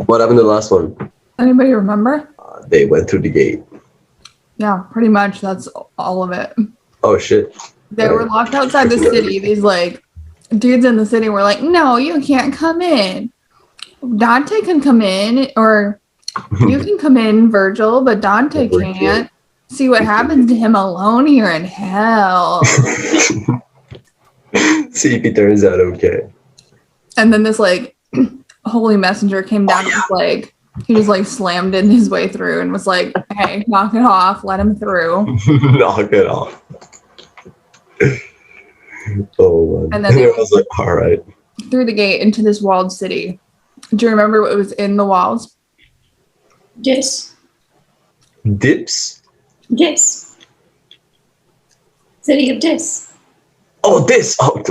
What happened to the last one? Anybody remember? They went through the gate. Yeah, pretty much. That's all of it. Oh shit. They were locked outside the city. These like dudes in the city were like, "No, you can't come in. Dante can come in, or you can come in, Virgil, but Dante can't. See what happens to him alone here in hell." See if he turns out okay. And then this like holy messenger came down and was like, he just like slammed in his way through and was like, "Hey, knock it off, let him through." Knock it off. Oh man. And then I was like, all right. Through the gate into this walled city. Do you remember what was in the walls? Yes. Dips? Yes. City of Dis. Oh, this! Oh,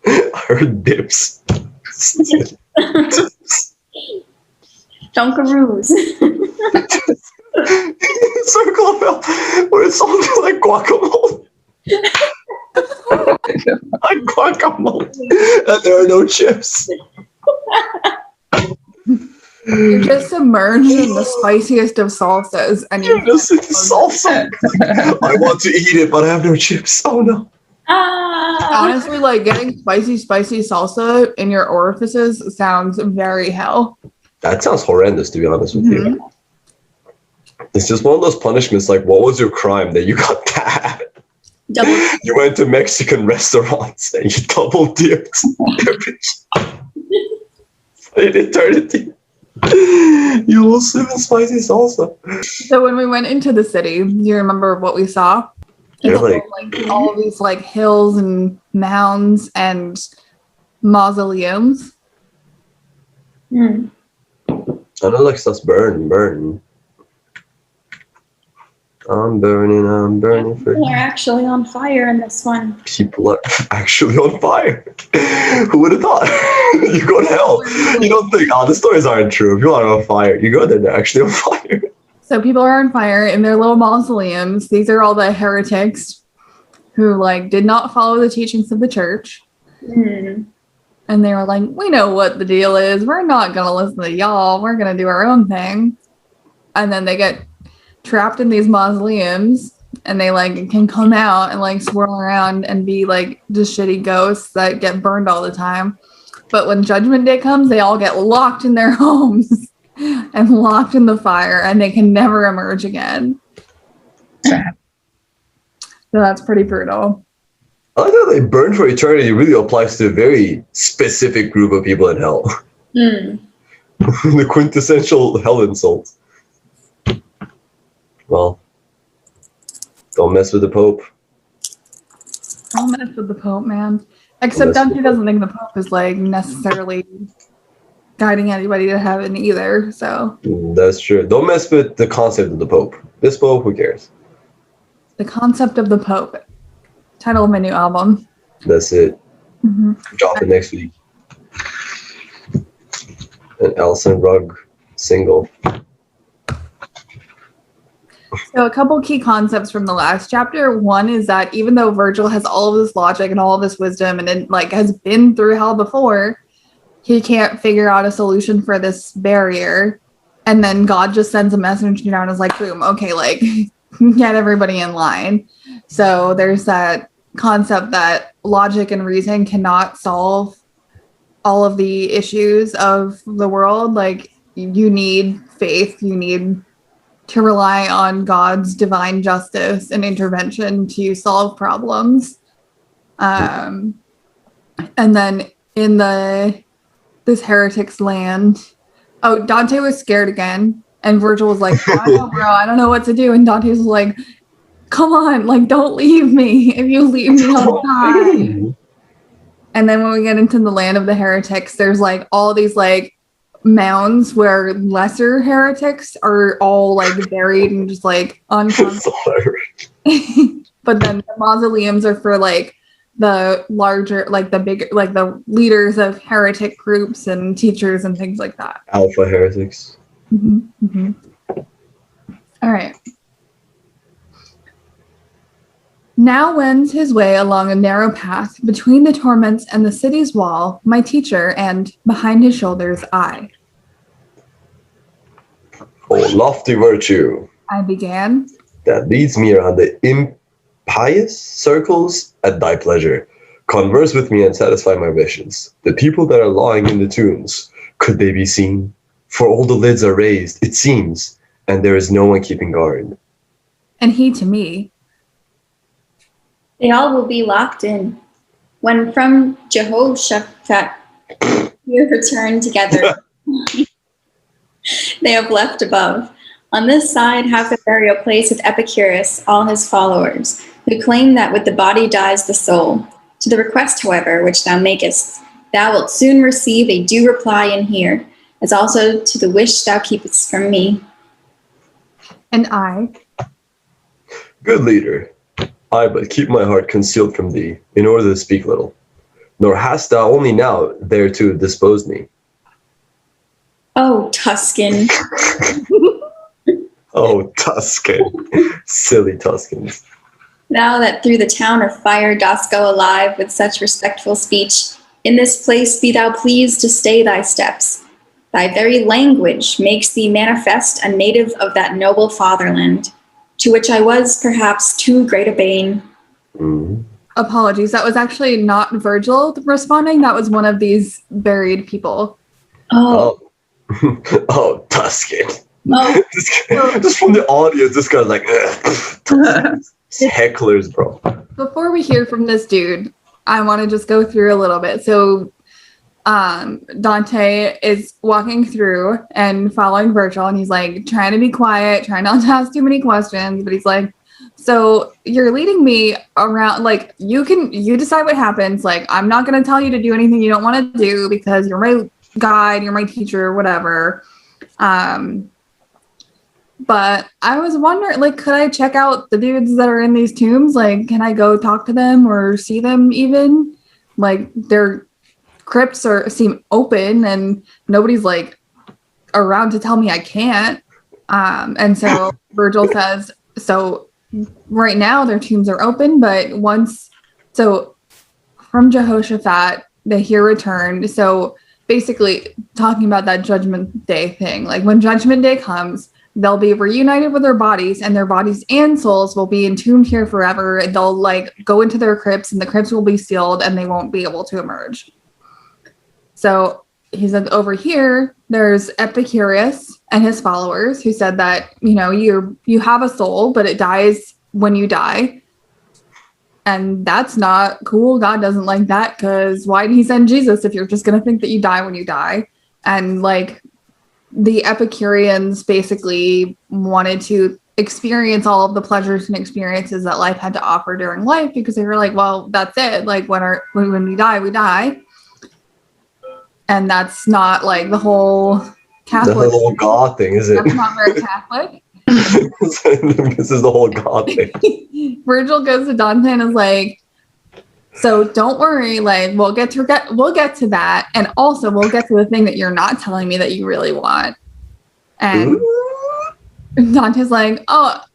I heard dips. Dunkaroos. Circle of Hell, where it's something like guacamole. Like guacamole. And there are no chips. You're just submerged in the spiciest of salsas, and you're just salsa. I want to eat it, but I have no chips. Oh no. Honestly, like getting spicy salsa in your orifices sounds very hell. That sounds horrendous, to be honest with you. It's just one of those punishments. Like, what was your crime that you got that? You went to Mexican restaurants and you double dipped every in eternity. You will swim in spicy salsa. So when we went into the city, do you remember what we saw? Like all of these like hills and mounds and mausoleums. I know, like stuff's burn. I'm burning for People are actually on fire in this one. People are actually on fire. Who would have thought? You go to hell. You don't think, oh, the stories aren't true. If you are on fire, you go there, they're actually on fire. So people are on fire in their little mausoleums. These are all the heretics who like did not follow the teachings of the church. And they were like, we know what the deal is. We're not going to listen to y'all. We're going to do our own thing. And then they get trapped in these mausoleums and they like can come out and like swirl around and be like just shitty ghosts that get burned all the time. But when Judgment Day comes, they all get locked in their homes and locked in the fire and they can never emerge again. So that's pretty brutal. I like how they burn for eternity really applies to a very specific group of people in hell. The quintessential hell insult. Well, don't mess with the Pope. Don't mess with the Pope, man. Except Dante doesn't think the Pope is like necessarily guiding anybody to heaven either. So that's true. Don't mess with the concept of the Pope. This Pope, who cares? The concept of the Pope. Title of my new album. That's it. Drop it next week. An Alison Rugg single. So a couple key concepts from the last chapter. One is that even though Virgil has all of this logic and all of this wisdom and it like has been through hell before, he can't figure out a solution for this barrier. And then God just sends a messenger down and is like, boom, okay, like get everybody in line. So there's that concept that logic and reason cannot solve all of the issues of the world. Like you need faith, you need to rely on God's divine justice and intervention to solve problems. And then in this heretic's land, Dante was scared again. And Virgil was like, I don't know, bro, I don't know what to do. And Dante was like, come on, like, don't leave me. If you leave me, I'll die. And then when we get into the land of the heretics, there's like all these like mounds where lesser heretics are all like buried and just like unconscious. But then the mausoleums are for like the larger, like the bigger, like the leaders of heretic groups and teachers and things like that. Alpha heretics. All right. Now wends his way along a narrow path between the torments and the city's wall, my teacher, and behind his shoulders, I. lofty virtue, I began, that leads me around the impious circles at thy pleasure. Converse with me and satisfy my wishes. The people that are lying in the tombs, could they be seen? For all the lids are raised, it seems, and there is no one keeping guard. and he to me, They all will be locked in. When from Jehoshaphat we return together, they have left above. On this side have the burial place with Epicurus, all his followers, who claim that with the body dies the soul. To the request, however, which thou makest, thou wilt soon receive a due reply in here, as also to the wish thou keepest from me. and I, Good leader, I but keep my heart concealed from thee, in order to speak little. Nor hast thou only now thereto disposed me. Oh, Tuscan. Oh, Tuscan. Silly Tuscans. Thou that through the town of fire dost go alive with such respectful speech, in this place be thou pleased to stay thy steps. Thy very language makes thee manifest a native of that noble fatherland, to which I was perhaps too great a bane. Mm. apologies. That was actually not Virgil responding. That was one of these buried people. Oh, Oh, Tuscan. oh, Just from the audience, this guy's like, hecklers, bro. Before we hear from this dude, I want to just go through a little bit. So Dante is walking through and following Virgil, and he's like trying to be quiet, trying not to ask too many questions, but he's like, so you're leading me around, like you decide what happens. Like, I'm not going to tell you to do anything you don't want to do because you're my guide, you're my teacher, whatever. But I was wondering, like, could I check out the dudes that are in these tombs? Like, can I go talk to them or see them even? Like, their crypts seem open and nobody's like around to tell me I can't. And so Virgil says, so right now their tombs are open, but so from Jehoshaphat, they hear returned. So basically talking about that Judgment Day thing, like when Judgment Day comes, they'll be reunited with their bodies, and their bodies and souls will be entombed here forever. They'll like go into their crypts, and the crypts will be sealed, and they won't be able to emerge. So he said over here, there's Epicurus and his followers who said that, you have a soul, but it dies when you die. And that's not cool. God doesn't like that, because why did he send Jesus if you're just going to think that you die when you die? And like the Epicureans basically wanted to experience all of the pleasures and experiences that life had to offer during life, because they were like, well, that's it. Like when we die, we die. And that's not like the whole Catholic. The whole God thing, is it? That's not very Catholic. This is the whole God thing. Virgil goes to Dante and is like, so don't worry, like we'll get to that, and also we'll get to the thing that you're not telling me that you really want. And Dante's like, but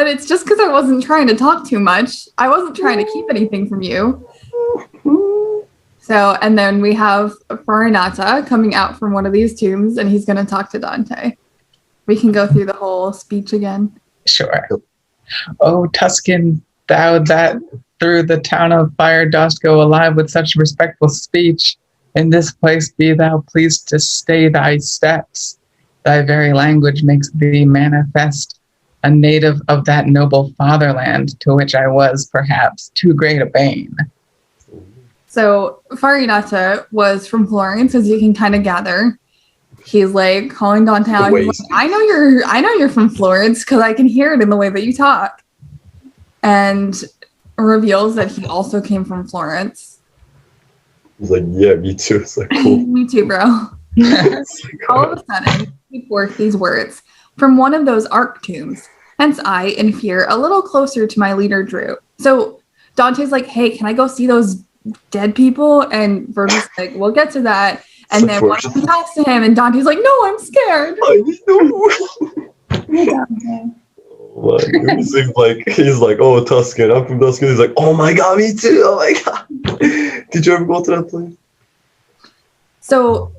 it's just because I wasn't trying to talk too much. I wasn't trying to keep anything from you. So, and then we have Farinata coming out from one of these tombs, and he's going to talk to Dante. We can go through the whole speech again. Sure. Oh, Tuscan, thou that through the town of fire dost go alive with such respectful speech, in this place be thou pleased to stay thy steps. Thy very language makes thee manifest a native of that noble fatherland, to which I was perhaps too great a bane. So Farinata was from Florence, as you can kind of gather. He's like calling Dante out. He's like, I know you're from Florence because I can hear it in the way that you talk. And reveals that he also came from Florence. He's like, yeah, me too. It's like, cool. Me too, bro. All of a sudden, he forth these words from one of those arc tombs. Hence I, in fear, a little closer to my leader drew. So Dante's like, hey, can I go see those dead people? And Virgil's like, we'll get to that. And then one of them talks to him, and Dante's like, no, I'm scared. I know. Oh my, he's like, oh, Tuscan, I'm from Tuscan. He's like, oh my God, me too. Oh my God. Did you ever go to that place? So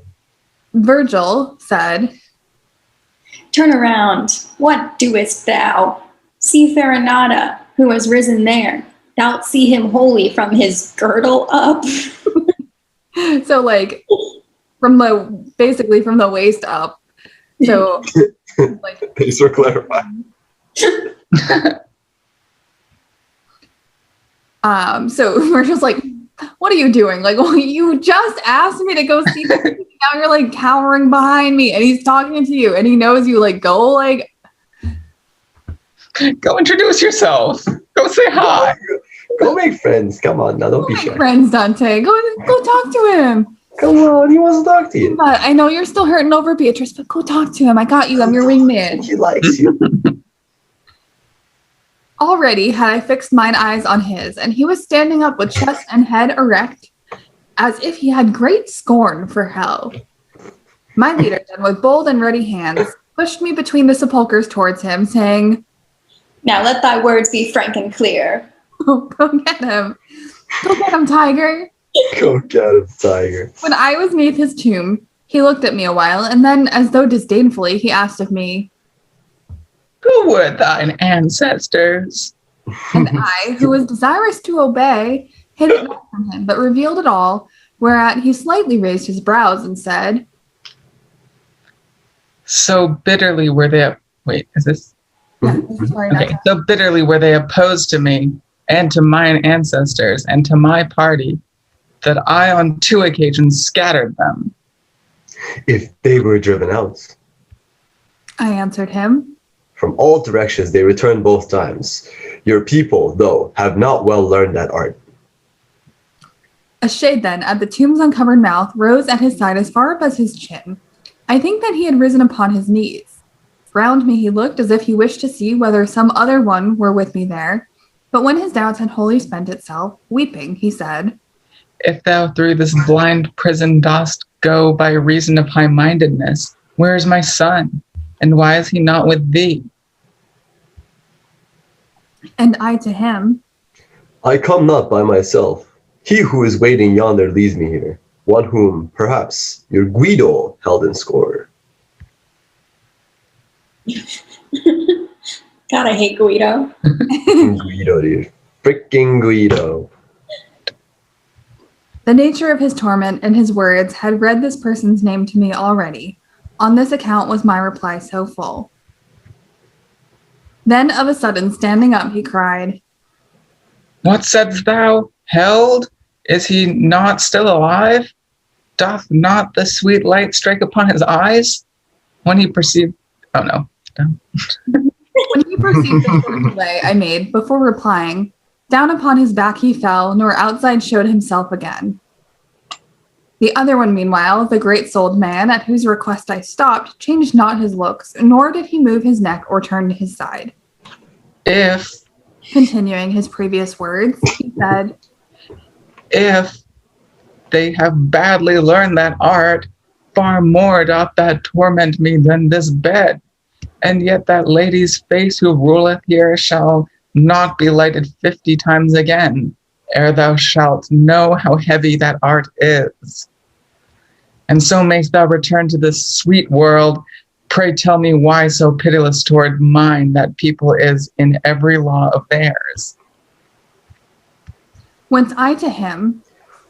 Virgil said, Turn around. What doest thou? See Farinata, who has risen there. Thou'lt see him wholly from his girdle up. So like basically from the waist up. So like thanks for clarifying. So we're just like, what are you doing? Like, well, you just asked me to go see this. Now you're like cowering behind me and he's talking to you and he knows you. Like, go introduce yourself. Go say hi. Go make friends. Come on now, don't be shy. Friends, Dante. Go talk to him. Come on, he wants to talk to you. But I know you're still hurting over Beatrice, but go talk to him. I got you. I'm your wingman. He likes you. Already had I fixed mine eyes on his, and he was standing up with chest and head erect, as if he had great scorn for hell. My leader then, with bold and ready hands, pushed me between the sepulchres towards him, saying, Now let thy words be frank and clear. Oh, go get him. Go get him, tiger. Go get him, tiger. When I was neath his tomb, he looked at me a while, and then, as though disdainfully, he asked of me, Who were thine ancestors? And I, who was desirous to obey, hid it not from him, but revealed it all, whereat he slightly raised his brows and said, So bitterly were they... Wait, is this... yeah, sorry, Okay, so bitterly were they opposed to me, and to mine ancestors, and to my party, that I on 2 occasions scattered them. If they were driven out. I answered him, From all directions they returned both times. Your people, though, have not well learned that art. A shade then at the tomb's uncovered mouth rose at his side as far up as his chin. I think that he had risen upon his knees. Round me he looked as if he wished to see whether some other one were with me there. But when his doubts had wholly spent itself, weeping, he said, If thou through this blind prison dost go by reason of high-mindedness, where is my son? And why is he not with thee? And I to him, I come not by myself. He who is waiting yonder leads me here. One whom, perhaps, your Guido held in scorn. God, I hate Guido. Guido, dude. Freaking Guido. The nature of his torment and his words had read this person's name to me already. On this account was my reply so full. Then of a sudden, standing up, he cried, What saidst thou? Held? Is he not still alive? Doth not the sweet light strike upon his eyes? When he perceived... Oh, no. When he perceived the short delay I made before replying, down upon his back he fell, nor outside showed himself again. The other one, meanwhile, the great-souled man, at whose request I stopped, changed not his looks, nor did he move his neck or turn to his side. If Continuing his previous words, he said, If they have badly learned that art, far more doth that torment me than this bed. And yet that lady's face who ruleth here shall not be lighted 50 times again, ere thou shalt know how heavy that art is. And so mayst thou return to this sweet world. Pray tell me why so pitiless toward mine that people is in every law of theirs. Whence I to him,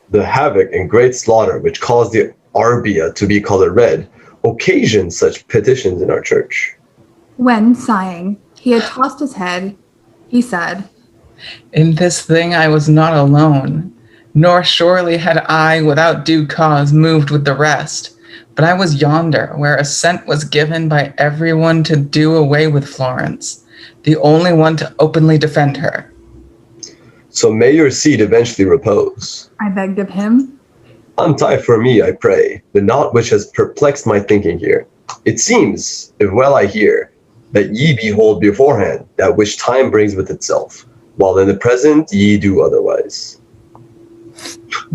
The havoc and great slaughter which caused the Arbia to be colored red occasioned such petitions in our church. when, sighing, he had tossed his head, he said, In this thing I was not alone, nor surely had I without due cause moved with the rest, but I was yonder, where assent was given by everyone to do away with Florence, the only one to openly defend her. So may your seed eventually repose. I begged of him. Untie for me, I pray, the knot which has perplexed my thinking here. It seems, if well I hear, that ye behold beforehand that which time brings with itself, while in the present ye do otherwise.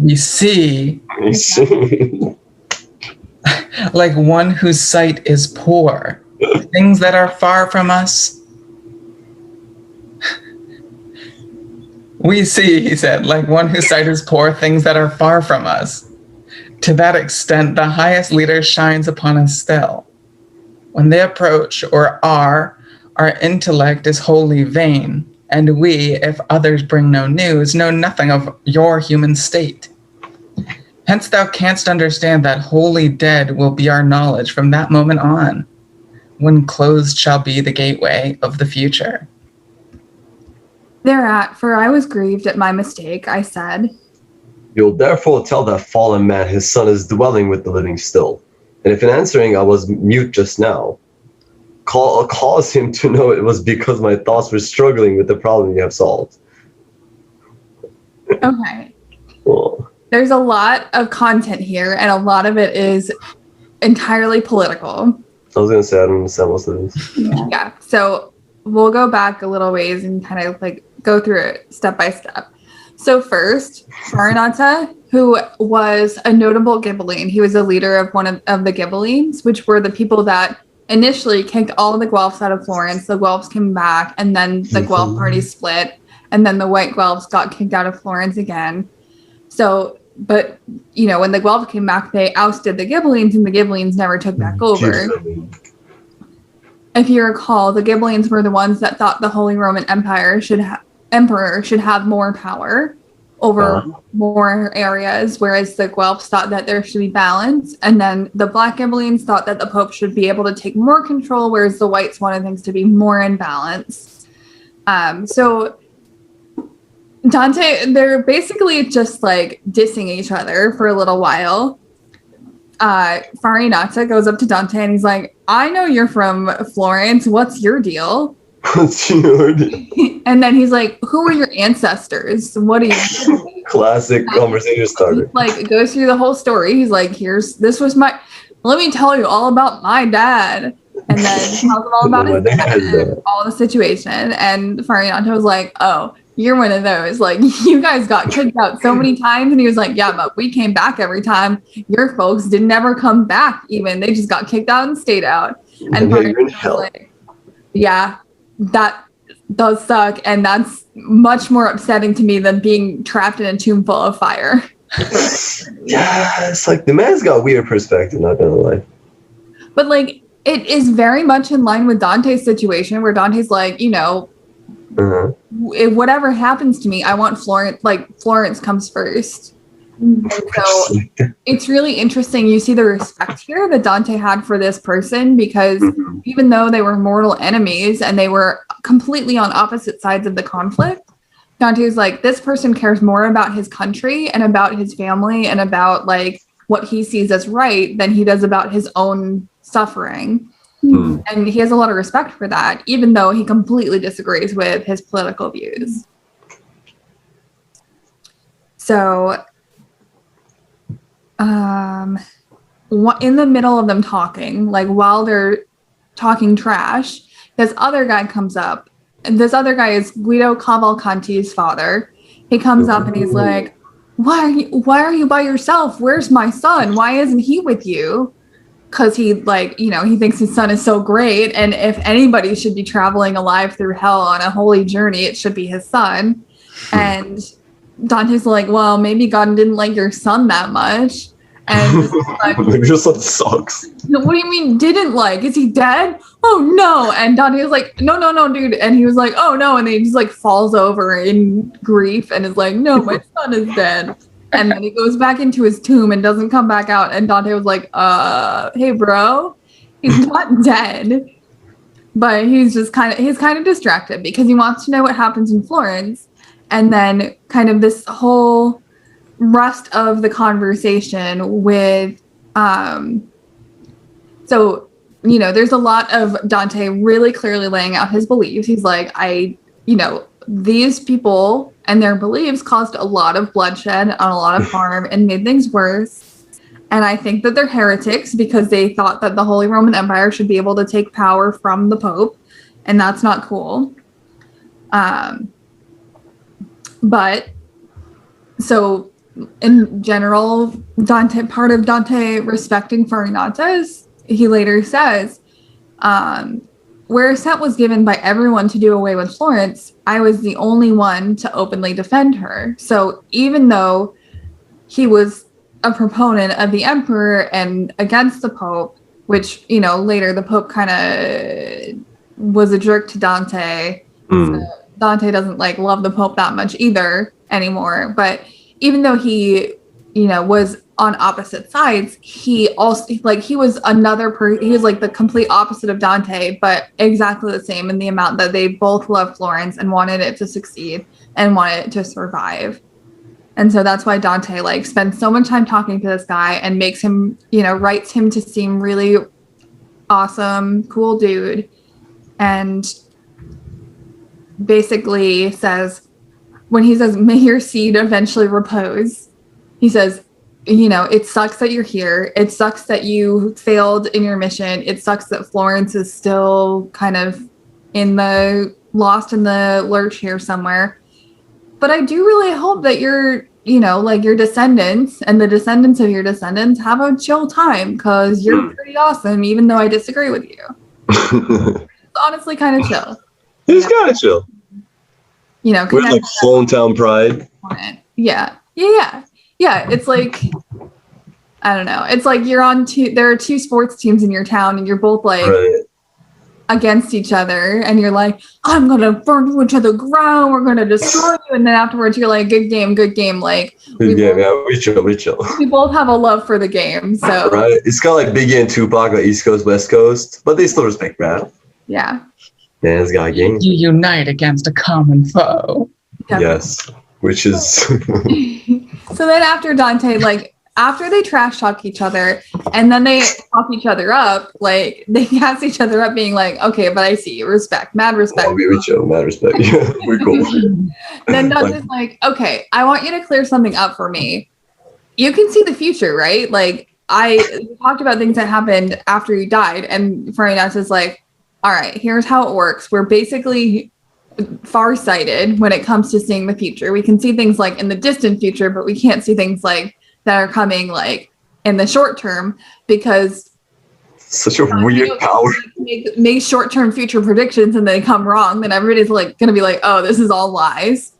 You see, like one whose sight is poor, things that are far from us. We see, he said, like one whose sight is poor, things that are far from us. To that extent, the highest leader shines upon us still. When they approach or are, our intellect is wholly vain, and we, if others bring no news, know nothing of your human state. Hence thou canst understand that wholly dead will be our knowledge from that moment on, when closed shall be the gateway of the future. Thereat, for I was grieved at my mistake, I said, You'll therefore tell that fallen man his son is dwelling with the living still. And if in answering I was mute just now, cause him to know it was because my thoughts were struggling with the problem you have solved. Okay. Well, There's a lot of content here, and a lot of it is entirely political. I was going to say, I don't understand most of this. Yeah. So we'll go back a little ways and kind of like go through it step by step. So first, Farinata, who was a notable Ghibelline. He was a leader of one of the Ghibellines, which were the people that initially kicked all of the Guelphs out of Florence. The Guelphs came back, and then the Guelph party split, and then the white Guelphs got kicked out of Florence again. So, but, you know, when the Guelphs came back, they ousted the Ghibellines, and the Ghibellines never took back over. If you recall, the Ghibellines were the ones that thought the Holy Roman Empire emperor should have more power over more areas, whereas the Guelphs thought that there should be balance, and then the Black Ghibellines thought that the Pope should be able to take more control, whereas the whites wanted things to be more in balance. So Dante, they're basically just like dissing each other for a little while. Farinata goes up to Dante and he's like, I know you're from Florence. What's your deal? What's your deal? And then he's like, who are your ancestors? What are you? Classic conversation starter. Like, goes through the whole story. He's like, let me tell you all about my dad. And then tells him all about his dad, all the situation. And Farinata was like, oh, you're one of those. Like, you guys got kicked out so many times. And he was like, yeah, but we came back every time. Your folks did never come back even. They just got kicked out and stayed out. And Farinata was like, yeah, that does suck. And that's much more upsetting to me than being trapped in a tomb full of fire. Yeah, it's like the man's got weird perspective, not gonna lie. But like, it is very much in line with Dante's situation, where Dante's like, you know, if whatever happens to me, I want Florence. Like, Florence comes first. And so it's really interesting. You see the respect here that Dante had for this person, because even though they were mortal enemies and they were completely on opposite sides of the conflict, Dante was like, this person cares more about his country and about his family and about like what he sees as right than he does about his own suffering. And he has a lot of respect for that, even though he completely disagrees with his political views. So in the middle of them talking, like while they're talking trash, this other guy comes up. And this other guy is Guido Cavalcanti's father. He comes up and he's like, why are you by yourself? Where's my son? Why isn't he with you? Because he, like, you know, he thinks his son is so great. And if anybody should be traveling alive through hell on a holy journey, it should be his son. And Dante's like, well, maybe God didn't like your son that much. And like, maybe your son sucks. What do you mean didn't like? Is he dead? Oh no. And Dante was like, no, dude. And he was like, oh no. And then he just like falls over in grief and is like, no, my son is dead. And then he goes back into his tomb and doesn't come back out. And Dante was like, hey bro, he's not dead. But he's kind of distracted because he wants to know what happens in Florence. And then kind of this whole rest of the conversation with so, you know, there's a lot of Dante really clearly laying out his beliefs. He's like, these people and their beliefs caused a lot of bloodshed and a lot of harm and made things worse. And I think that they're heretics because they thought that the Holy Roman Empire should be able to take power from the Pope, and that's not cool. But so in general, part of Dante respecting Farinata is, he later says, where assent was given by everyone to do away with Florence, I was the only one to openly defend her. So even though he was a proponent of the emperor and against the Pope, which, you know, later the Pope kind of was a jerk to Dante. So Dante doesn't like love the Pope that much either anymore. But even though he, you know, was on opposite sides, he also like he was he was like the complete opposite of Dante, but exactly the same in the amount that they both loved Florence and wanted it to succeed and wanted it to survive. And so that's why Dante like spends so much time talking to this guy and makes him, you know, writes him to seem really awesome, cool dude. And basically says, when he says, may your seed eventually repose, he says, you know, it sucks that you're here. It sucks that you failed in your mission. It sucks that Florence is still kind of lost in the lurch here somewhere. But I do really hope that your, you know, like your descendants and the descendants of your descendants have a chill time, because you're pretty awesome, even though I disagree with you. It's honestly kind of chill. He's kind of chill. You know, we're like hometown pride. Yeah. It's like, I don't know. It's like you're on there are two sports teams in your town and you're both like against each other, and you're like, I'm going to burn you into the ground. We're going to destroy you. And then afterwards you're like, good game. Like, we chill. We both have a love for the game. So, right. It's kind of like Biggie and Tupac, like East Coast, West Coast, but they still respect rap. Yeah. Man, it's got a game. You unite against a common foe. Definitely. Yes. Which is so then after Dante, like after they trash talk each other and then they talk each other up, like they gas each other up being like, okay, but I see you, mad respect. Oh, we chill, mad respect. Yeah, we're cool. Then Dante's like, okay, I want you to clear something up for me. You can see the future, right? Like I talked about things that happened after you died, and Farina's like, all right, here's how it works. We're basically farsighted when it comes to seeing the future. We can see things like in the distant future, but we can't see things like that are coming like in the short term, because such a weird power. Make short-term future predictions and they come wrong, then everybody's like gonna be like, oh, this is all lies.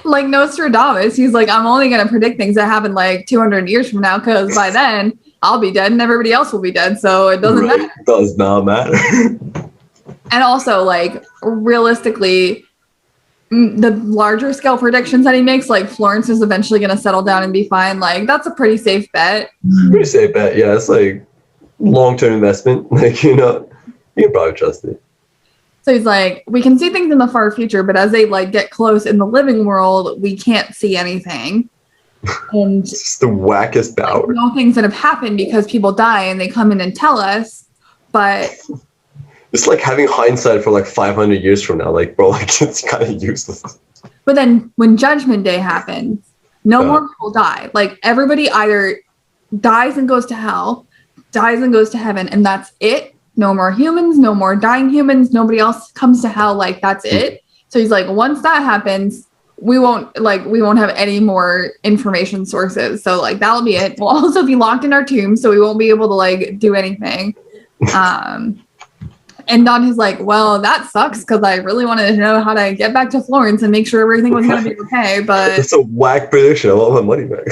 like Nostradamus, he's like, I'm only gonna predict things that happen like 200 years from now, because by then I'll be dead and everybody else will be dead, so it doesn't matter. It does not matter. And also, like, realistically, the larger scale predictions that he makes, like Florence is eventually going to settle down and be fine, like that's a pretty safe bet. Pretty safe bet, yeah. It's like long-term investment. Like, you know, you can probably trust it. So he's like, we can see things in the far future, but as they like get close in the living world, we can't see anything. And it's the wackest power. Like, we know things that have happened because people die and they come in and tell us, but it's like having hindsight for like 500 years from now. Like, bro, like it's kind of useless. But then when Judgment Day happens, no more people die. Like everybody either dies and goes to hell, dies and goes to heaven, and that's it. No more humans, no more dying humans. Nobody else comes to hell. Like that's it. So he's like, once that happens, we won't have any more information sources. So like that'll be it. We'll also be locked in our tombs, so we won't be able to like do anything. And Dante's like, well, that sucks, because I really wanted to know how to get back to Florence and make sure everything was going to be okay. But it's a whack prediction. I want my money back.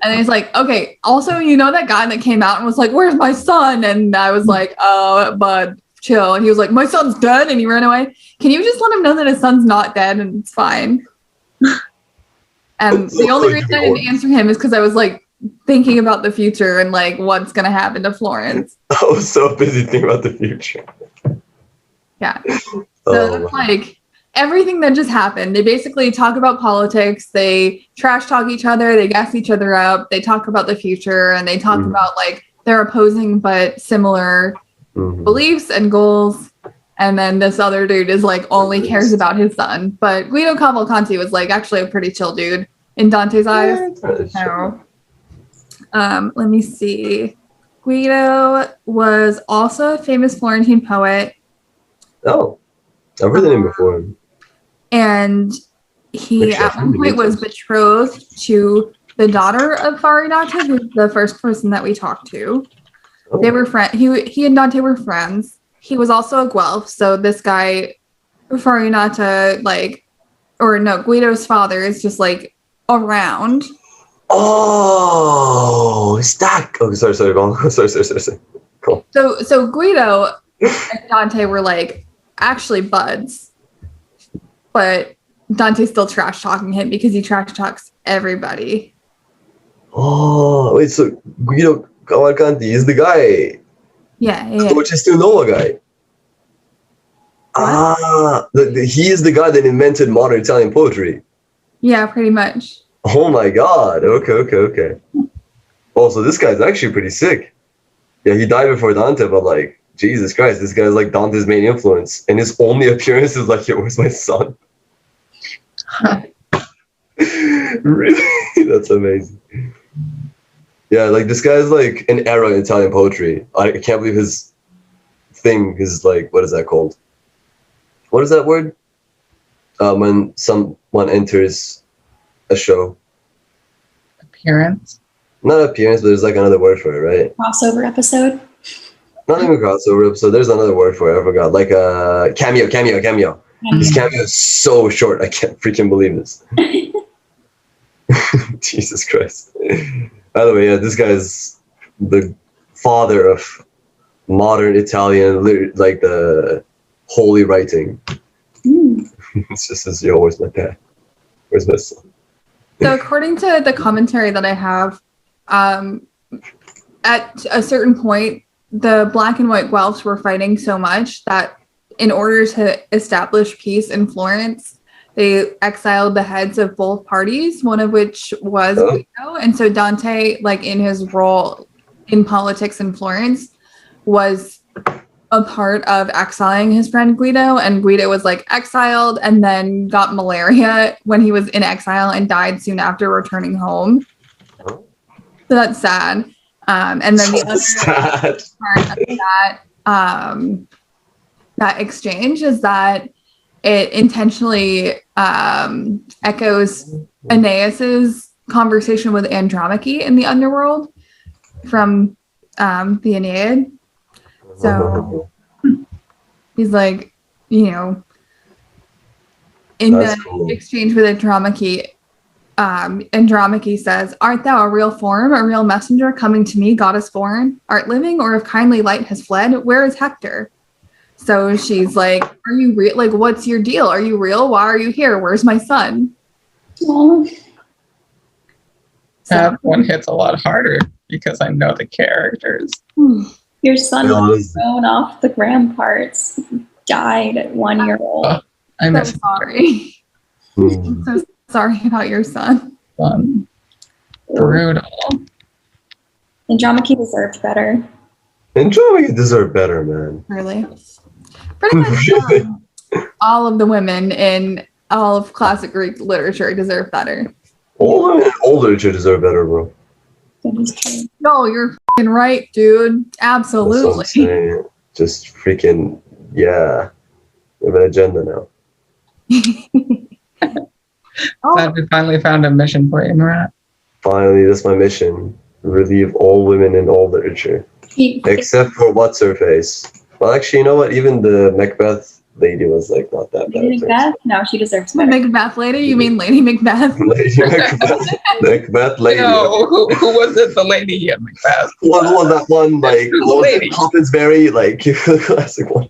And he's like, okay, also, you know that guy that came out and was like, where's my son? And I was like, oh, bud, chill. And he was like, my son's dead. And he ran away. Can you just let him know that his son's not dead and it's fine? And the only reason I didn't answer him is because I was like thinking about the future and like what's going to happen to Florence. I was so busy thinking about the future. Yeah. So it's like everything that just happened. They basically talk about politics. They trash talk each other. They gas each other up. They talk about the future, and they talk about like their opposing but similar beliefs and goals. And then this other dude is like only cares about his son. But Guido Cavalcanti was like actually a pretty chill dude in Dante's eyes. So, let me see. Guido was also a famous Florentine poet. Oh, I've heard the name before. And he at one point was betrothed to the daughter of Farinata, who's the first person that we talked to. Oh. They were friends. He and Dante were friends. He was also a Guelph, so this guy, Farinata, Guido's father is just like around. Oh, is that? Oh, sorry, go on. Sorry. Cool. So Guido and Dante were like actually buds, but Dante's still trash talking him because he trash talks everybody. Oh, wait, so Guido Cavalcanti is the guy. Yeah. Which is still Nova guy. What? He is the guy that invented modern Italian poetry. Yeah, pretty much. Oh my god. Okay. Oh, so this guy's actually pretty sick. Yeah, he died before Dante, but like, Jesus Christ, this guy's like Dante's main influence. And his only appearance is like, yo, where's my son? Really? That's amazing. Yeah, like this guy's like an era in Italian poetry. I can't believe his thing is like, what is that called? What is that word? When someone enters a show. Appearance? Not appearance, but there's like another word for it, right? Crossover episode. Not even crossover episode. There's another word for it. I forgot. Like a cameo. His cameo is so short. I can't freaking believe this. Jesus Christ. By the way, yeah, this guy's the father of modern Italian, like the holy writing. It's just as yo, where's my dad? Where's my son? So according to the commentary that I have, at a certain point, the black and white Guelphs were fighting so much that in order to establish peace in Florence, they exiled the heads of both parties, one of which was Guido. And so Dante, like in his role in politics in Florence, was a part of exiling his friend Guido. And Guido was like exiled and then got malaria when he was in exile and died soon after returning home. So that's sad. And then the other part of that exchange is that it intentionally echoes Aeneas's conversation with Andromache in the underworld from the Aeneid. So he's like, you know, in the exchange with Andromache, Andromache says, "Art thou a real form, a real messenger coming to me, goddess born? Art living, or if kindly light has fled? Where is Hector?" So she's like, "Are you real? Like, what's your deal? Are you real? Why are you here? Where's my son?" Oh. That one hits a lot harder because I know the characters. Your son was thrown off the ramparts, died at 1 year old. I'm so sorry. I'm so sorry about your son. Brutal. Andromache deserved better. Andromache deserved better, man. Really? Pretty much all of the women in all of classic Greek literature deserve better. All women in all literature deserve better, bro. That is true. No, you're f***ing right, dude. Absolutely. That's what I'm saying. Just freaking, yeah. We have an agenda now. Glad we finally found a mission for you, Murat. Finally, that's my mission. Relieve all women in all literature. Except for what's her face. Well, actually, you know what? Even the Macbeth lady was like not that bad. Lady Macbeth? No, she deserves better. Macbeth lady? You mean Lady Macbeth? Lady Macbeth. Macbeth lady. No, who was it? The lady in Macbeth. What was that one? Like, what was it? Poppensbury? Like, the classic one.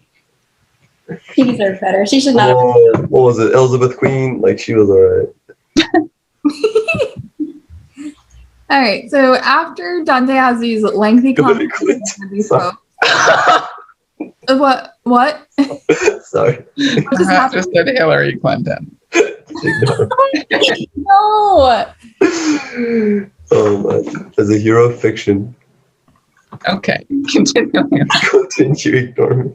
She deserved better. She should not have. What was it? Elizabeth Queen? Like, she was alright. All right. So after Dante has these lengthy conversations with these folks. What? Sorry. Just said Hillary Clinton. No. Oh man, as a hero of fiction. Okay, continue. Continue, ignore me.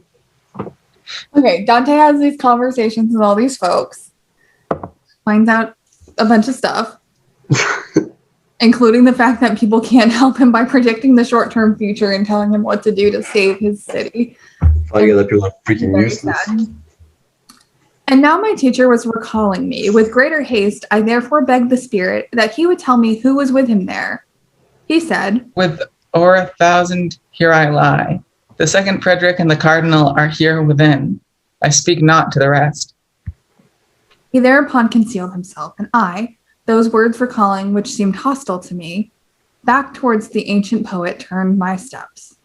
Okay, Dante has these conversations with all these folks, finds out a bunch of stuff, including the fact that people can't help him by predicting the short-term future and telling him what to do to save his city. Finding out that people are freaking useless. Sad. And now my teacher was recalling me. With greater haste, I therefore begged the spirit that he would tell me who was with him there. He said, "With o'er 1,000 here I lie. The second Frederick and the cardinal are here within. I speak not to the rest." He thereupon concealed himself, and I, those words recalling which seemed hostile to me, back towards the ancient poet turned my steps.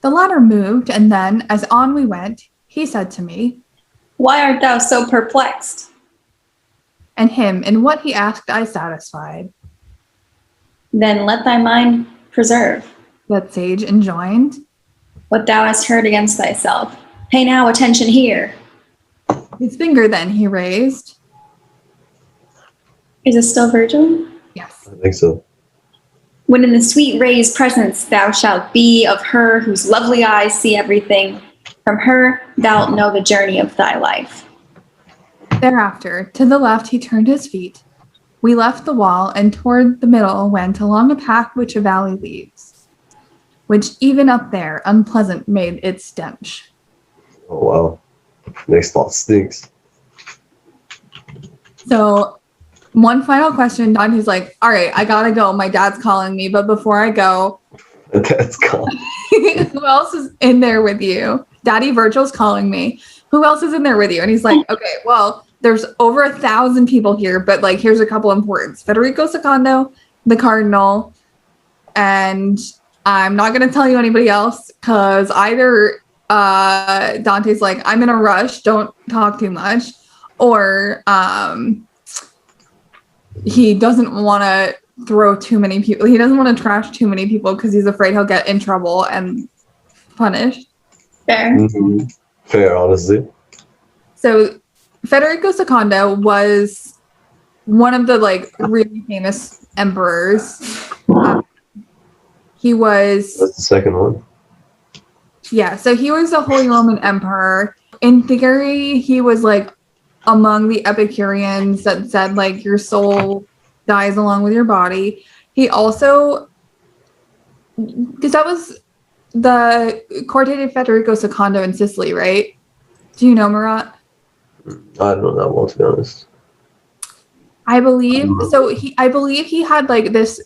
The latter moved, and then, as on we went, he said to me, Why art thou so perplexed? And him, in what he asked, I satisfied. Then let thy mind preserve That sage enjoined. what thou hast heard against thyself. Pay now attention here. His finger then he raised. Is it still Virgil? Yes. I think so. When in the sweet ray's presence thou shalt be of her whose lovely eyes see everything, from her thou'lt know the journey of thy life. Thereafter, to the left he turned his feet. We left the wall and toward the middle went along a path which a valley leads, which even up there unpleasant made its stench. Oh, wow. Next thought stinks. So, one final question. Dante's like, all right, I gotta go. My dad's calling me. But before I go, That's gone. who else is in there with you? Daddy Virgil's calling me. Who else is in there with you? And he's like, okay, well, there's over 1,000 people here, but like, here's a couple importance. Federico Secondo, the Cardinal, and I'm not going to tell you anybody else because either Dante's like, I'm in a rush, don't talk too much, or he doesn't want to throw too many people. He doesn't want to trash too many people because he's afraid he'll get in trouble and punished. Fair. Mm-hmm. Fair, honestly. So Federico Secondo was one of the like really famous emperors. He was That's the second one. Yeah, so he was the Holy Roman Emperor. In theory, he was like among the Epicureans that said like your soul dies along with your body. He also, because that was the Corte de Federico Secondo in Sicily, right? Do you know Murat? I don't know that well, to be honest. I believe so. I believe he had like this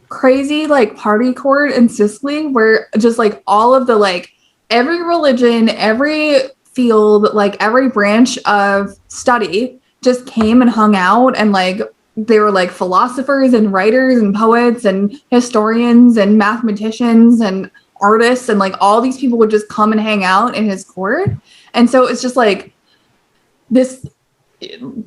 crazy like party court in Sicily where just like all of the like every religion, every field, like every branch of study just came and hung out, and like they were like philosophers and writers and poets and historians and mathematicians and artists, and like all these people would just come and hang out in his court. And so it's just like this,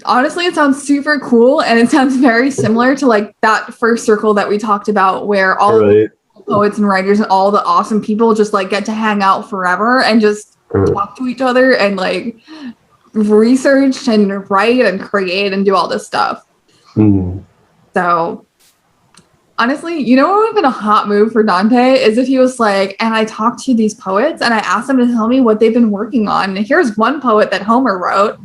honestly, it sounds super cool, and it sounds very similar to like that first circle that we talked about where all the poets and writers and all the awesome people just like get to hang out forever and just talk to each other and like research and write and create and do all this stuff. So honestly, you know what would have been a hot move for Dante is if he was like, and I talked to these poets and I asked them to tell me what they've been working on. And here's one poet that Homer wrote.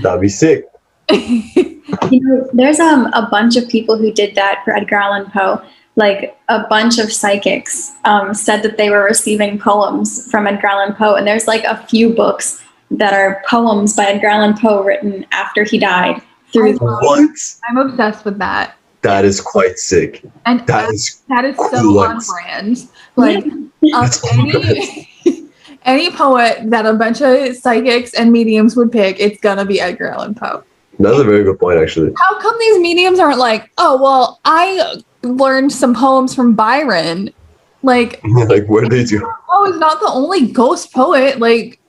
That'd be sick. You know, there's a bunch of people who did that for Edgar Allan Poe. Like a bunch of psychics said that they were receiving poems from Edgar Allan Poe, and there's like a few books that are poems by Edgar Allan Poe written after he died. What? I'm obsessed with that. That is quite sick. And that is so on brand. Like any poet that a bunch of psychics and mediums would pick, it's gonna be Edgar Allan Poe. That's a very good point, actually. How come these mediums aren't like, oh well, I learned some poems from Byron? Like what do they do? Oh, he's not the only ghost poet. Like,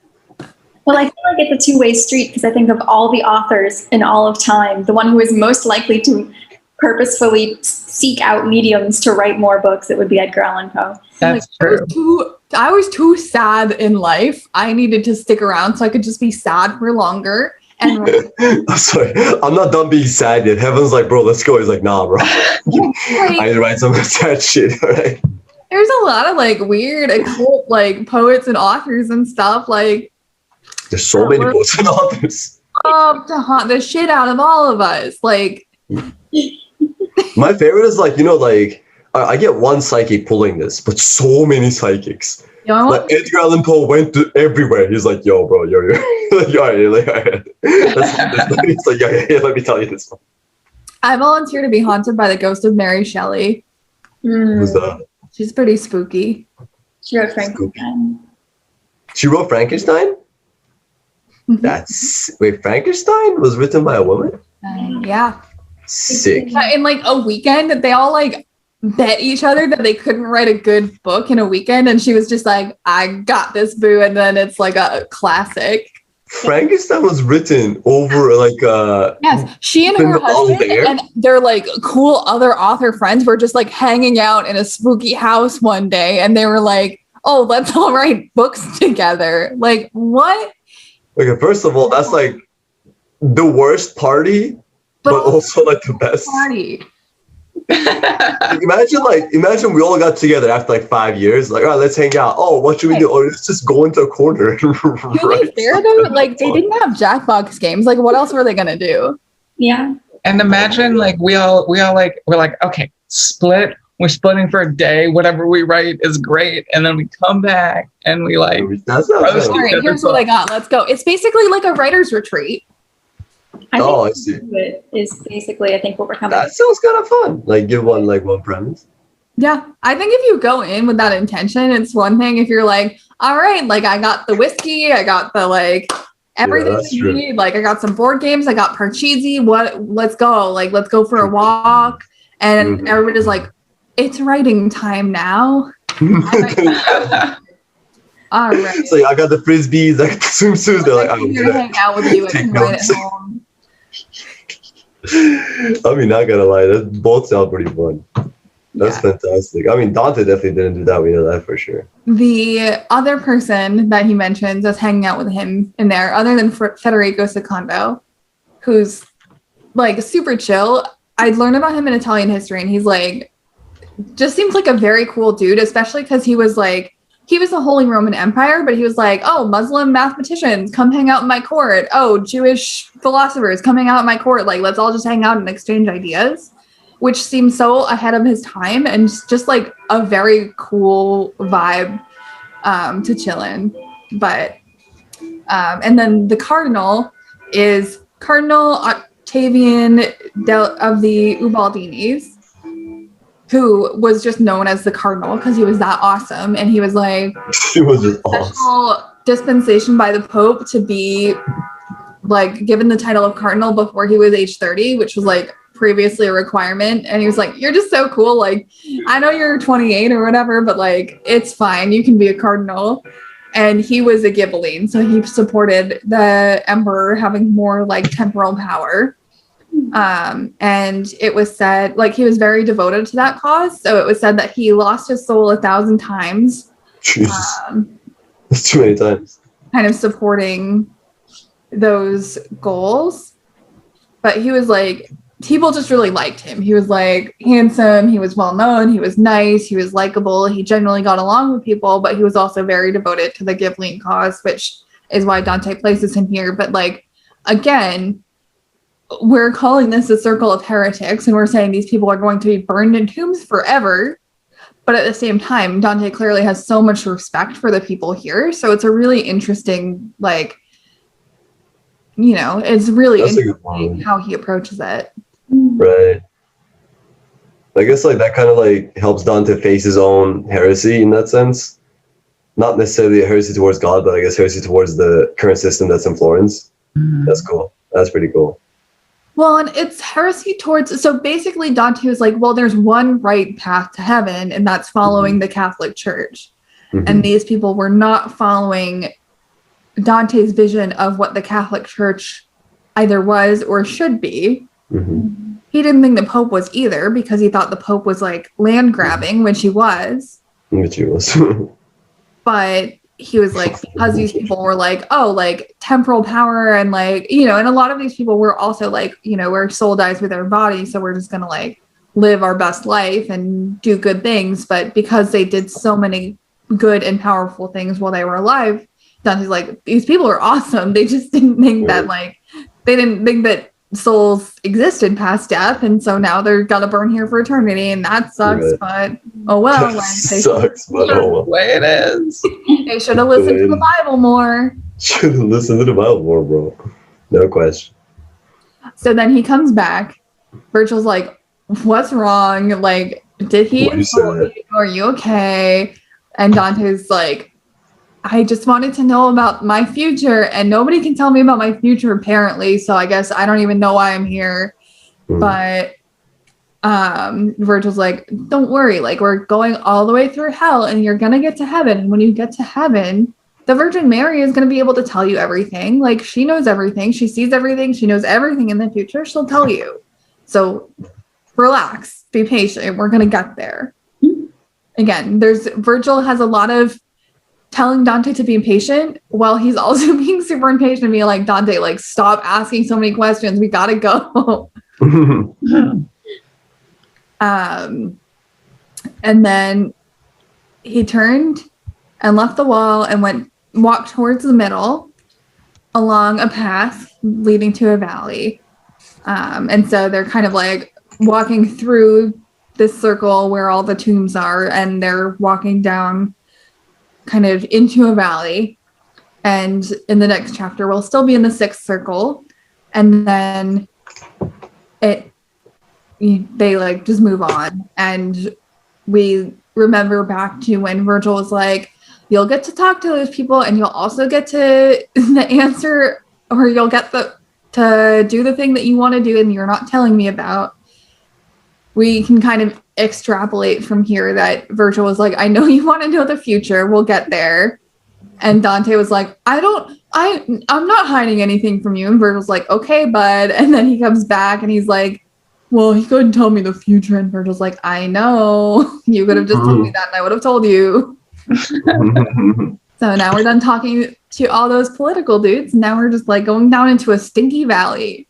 well, I feel like it's a two-way street because I think of all the authors in all of time, the one who is most likely to purposefully seek out mediums to write more books, it would be Edgar Allan Poe. That's true. I was too sad in life. I needed to stick around so I could just be sad for longer. And I'm sorry, I'm not done being sad yet. Heaven's like, bro, let's go. He's like, nah, bro. I need to write some sad shit. All right. There's a lot of like weird occult like poets and authors and stuff. Like there's so many poets and authors. To haunt the shit out of all of us. Like my favorite is like, you know, like I get one psychic pulling this, but so many psychics. Like Edgar Allan Poe went to everywhere. He's like, yo, bro, yo. Like, all right. He's like, yeah, let me tell you this one. I volunteer to be haunted by the ghost of Mary Shelley. Who's that? She's pretty spooky. She wrote Frankenstein. She wrote Frankenstein? Wait, Frankenstein was written by a woman? Yeah. Sick. In like a weekend, they all like bet each other that they couldn't write a good book in a weekend, and she was just like, I got this, boo. And then it's like a classic. Frankenstein was written over like yes, she and her husband and their like cool other author friends were just like hanging out in a spooky house one day, and they were like, oh, let's all write books together. Like, what? Okay, first of all, that's like the worst party, but also like the best party. Imagine we all got together after like 5 years. Like, all right, let's hang out. Oh, what should we do? Oh, let's just go into a corner. To be fair though, like they didn't have Jackbox games. Like, what else were they gonna do? Yeah. And imagine like we all like we're like, okay, split. We're splitting for a day. Whatever we write is great, and then we come back and we like. That's not all right, here's what I got. Let's go. It's basically like a writer's retreat. I see. It is basically, I think, what we're coming. That sounds kind of fun. Like, give one premise. Yeah, I think if you go in with that intention, it's one thing. If you're like, all right, like I got the whiskey, I got the like everything you need. Like I got some board games, I got Parcheesi. Let's go. Like let's go for a walk. And everybody's like, it's writing time now. All right. So I got the frisbees, I got the swimsuits. They're like, I'm gonna hang out with you and write at home. I mean, not gonna lie, that both sound pretty fun. That's fantastic. I mean, Dante definitely didn't do that. We know that for sure. The other person that he mentions that's hanging out with him in there, other than Federico Secondo, who's like super chill. I learned about him in Italian history, and he's like, just seems like a very cool dude, especially because he was the Holy Roman Empire, but he was like, oh, Muslim mathematicians, come hang out in my court. Oh, Jewish philosophers, come hang out in my court. Like, let's all just hang out and exchange ideas, which seems so ahead of his time and just like a very cool vibe to chill in. But, and then the Cardinal is Cardinal Octavian of the Ubaldinis, who was just known as the Cardinal because he was that awesome. And he was like, he was just awesome. Dispensation by the Pope to be like given the title of Cardinal before he was age 30, which was like previously a requirement. And he was like, you're just so cool. Like, I know you're 28 or whatever, but like, it's fine. You can be a Cardinal. And he was a Ghibelline. So he supported the emperor having more like temporal power. And it was said like he was very devoted to that cause, so it was said that he lost his soul 1,000 times. Jesus. That's too many times. Kind of supporting those goals. But he was like, people just really liked him. He was like handsome, he was well known, he was nice, he was likable, he generally got along with people, but he was also very devoted to the Ghibelline cause, which is why Dante places him here. But like, again, we're calling this a circle of heretics, and we're saying these people are going to be burned in tombs forever. But at the same time, Dante clearly has so much respect for the people here. So it's a really interesting, like, you know, it's really interesting how he approaches it. Right. I guess like that kind of like helps Dante face his own heresy in that sense. Not necessarily a heresy towards God, but I guess heresy towards the current system that's in Florence. That's cool. That's pretty cool. Well, and it's heresy towards, so basically Dante was like, well, there's one right path to heaven, and that's following the Catholic Church. And these people were not following Dante's vision of what the Catholic Church either was or should be. He didn't think the Pope was either, because he thought the Pope was like land grabbing, which he was. Which he was. But he was like, because these people were like, oh, like temporal power, and like, you know, and a lot of these people were also like, you know, our soul dies with our body, so we're just gonna like live our best life and do good things. But because they did so many good and powerful things while they were alive, Dante's like, these people are awesome. They just didn't think that like, they didn't think that souls existed past death, and so now they're gonna burn here for eternity, and that sucks. But oh well. That sucks, but oh well. The way it is. They should have listened to the Bible more. Should have listened to the Bible more, bro. No question. So then he comes back. Virgil's like, what's wrong? Like, did he insult you? Are you okay? And Dante's like, I just wanted to know about my future, and nobody can tell me about my future apparently, so I guess I don't even know why I'm here. But Virgil's like, don't worry, like we're going all the way through hell and you're gonna get to heaven. And when you get to heaven, the Virgin Mary is gonna be able to tell you everything. Like she knows everything, she sees everything, she knows everything in the future, she'll tell you. So relax, be patient, we're gonna get there. Again, Virgil has a lot of telling Dante to be impatient while he's also being super impatient and being like, Dante, like stop asking so many questions, we gotta go. And then he turned and left the wall and walked towards the middle along a path leading to a valley. And so they're kind of like walking through this circle where all the tombs are, and they're walking down kind of into a valley. And in the next chapter, we'll still be in the sixth circle. And then they like just move on. And we remember back to when Virgil was like, you'll get to talk to those people and you'll also get to the answer, or you'll get to do the thing that you want to do and you're not telling me about. We can kind of extrapolate from here that Virgil was like, I know you want to know the future, we'll get there. And Dante was like, I'm not hiding anything from you. And Virgil's like, okay, bud. And then he comes back and he's like, well, he couldn't tell me the future. And Virgil's like, I know. You could have just told me that and I would have told you. So now we're done talking to all those political dudes. Now we're just like going down into a stinky valley.